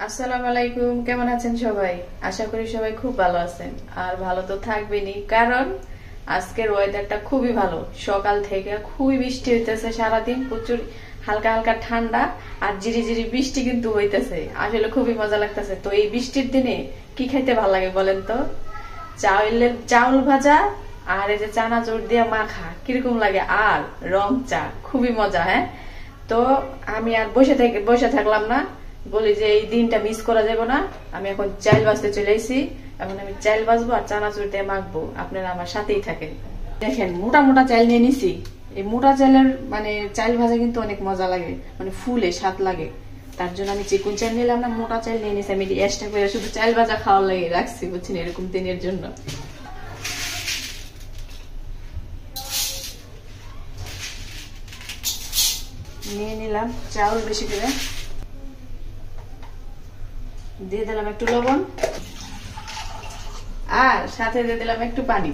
আসসালামু আলাইকুম, কেমন আছেন সবাই? আশা করি সবাই খুব ভালো আছেন। আর ভালো তো থাকবেনই, কারণ আজকের ওয়েদারটা খুবই ভালো। সকাল থেকে খুবই বৃষ্টি হইতেছে, সারাদিন প্রচুর হালকা হালকা ঠান্ডা আর জিরি জিরি বৃষ্টি কিন্তু হইতেছে। আসলে খুবই মজা লাগতেছে। তো এই বৃষ্টির দিনে কি খাইতে ভালো লাগে বলেন তো? চাউল ভাজা আর এই যে চানাচুর দিয়ে মাখা কিরকম লাগে, আর রং চা, খুবই মজা। হ্যাঁ, তো আমি আর বসে থাকলাম না, বলি যে এই দিনটা মিস করা যাবে না। আমি এখন চাইল ভাজতে চলে এসেছি। এখন আমি চাইল ভাজবো আর চানাচুর দিয়ে মাখবো। আপনারা আমার সাথেই থাকেন। দেখেন, মোটা মোটা চাইল নিয়ে নিছি। এই মোটা চাইলের মানে চাইল ভাজা কিন্তু অনেক মজা লাগে, মানে ফুলে স্বাদ লাগে। তার জন্য আমি চিকুন চাইল নিলাম না, মোটা চাইল নিয়ে নিছি। আমি এক্সট্রা করে শুধু চাইল ভাজা খাওয়ার লাগে রাখছি, বুঝছেন, এরকম দিনের জন্য। নিয়ে নিলাম চাউল বেশি করে, দিয়ে দিলাম একটু লবণ আর সাথে দিয়ে দিলাম একটু পানি।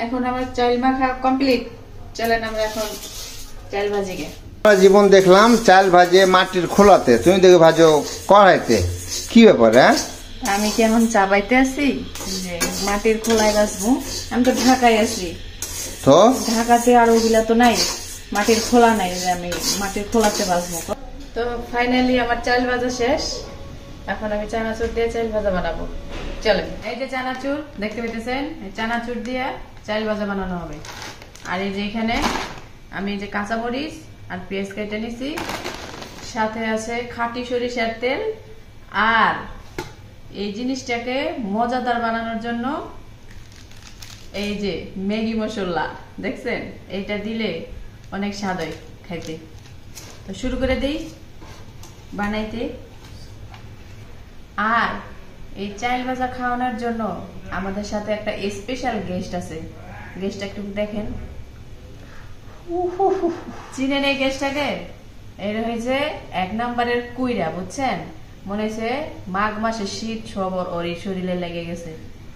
এখন আমার চাইল মাখা কমপ্লিট। চলেন আমরা এখন চাইল ভাজি গে। জীবন দেখলাম চাল ভাজে মাটির খোলাতে, তুমি দেখে ভাজো কড়াইতে, কি ব্যাপার? হ্যাঁ, আমি কি এখন চাপাইতে আছি যে মাটির খোলায় ভাজবো? আমি তো ঢাকায় আছি, তো ঢাকাতে আর ওগুলা তো নাই, মাটির খোলা নাই যে আমি মাটির খোলাতে ভাজবো। তো ফাইনালি আমার চাল ভাজা শেষ। এখন আমি চানাচুর দিয়ে চাল ভাজা বানাবো। চলেন, এই যে চানাচুর দেখতে পেতেছেন, এই চানাচুর দিয়ে চাল ভাজা বানানো হবে। আর এই যে এখানে আমি যে কাঁচামরিচ আর পেঁয়াজ কেটে নিছি, সাথে আছে খাঁটি সরিষার তেল। আর এই জিনিসটাকে মজাদার বানানোর জন্য এই যে ম্যাগি মশলা দেখছেন, এইটা দিলে অনেক স্বাদ হয় খাইতে। তো শুরু করে দিই বানাইতে। আর এই চাইল ভাজা খাওয়ানোর জন্য আমাদের সাথে একটা স্পেশাল গেস্ট আছে। গেস্টটা একটু দেখেন, চিনেন এই গেস্টটাকে? এর হয়েছে 1 নম্বরের কুইরা, বুঝছেন? মনে হয়েছে মাঘ মাসে শীত সবর ওর এই শরীরে লেগে গেছে।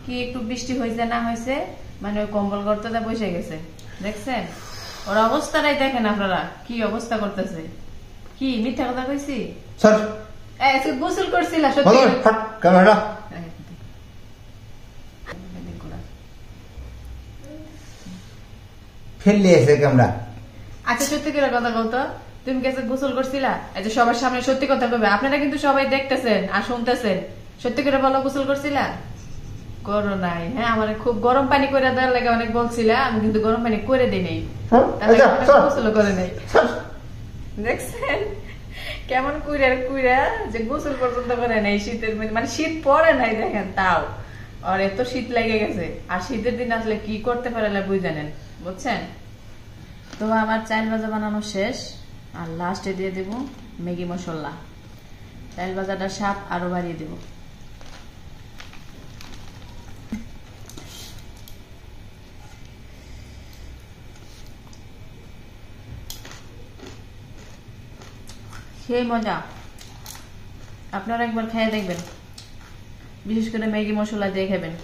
কি একটু বৃষ্টি হয়েছে না হয়েছে, মানে ওই কম্বল গর্তটা বসে গেছে। দেখছেন ওর অবস্থাটাই, দেখেন আপনারা কি অবস্থা করতেছে। কি মিথ্যা কথা কইছি? গোসল করছিলা সত্যি? ফেললে এসে ক্যামেরা। আচ্ছা সত্যি করে কথা বলতো, তুমি কাছে গোসল করছিলা? এই যে সবার সামনে সত্যি কথা বলবে, আপনারা কিন্তু সবাই দেখতেছেন আর শুনতেছেন। সত্যি করে বলো, গোসল করছিলা? করো নাই? হ্যাঁ, আমার খুব গরম পানি করে দেওয়ার লাগে অনেক বলছিলা, আমি কিন্তু গরম পানি করে দিই নাই, গোসল করে নাই। দেখছেন কেমন কুইরা কুইরা যে গোসল পর্যন্ত করে নাই শীতের, মানে শীত পড়ে নাই দেখেন তাও। আর এত শীত লেগে গেছে, আর শীতের দিন আসলে কি করতে পারে বুঝ জানেন, বুঝছেন? তো আমার চাইল ভাজা বানানো শেষ, আর লাস্টে দিয়ে দেব ম্যাগি মশলা। চাইল ভাজাটা স্বাদ আরো বাড়িয়ে দেব। সেই মজা, আপনারা একবার খেয়ে দেখবেন, বিশেষ করে ম্যাগি মশলা দিয়ে খাবেন।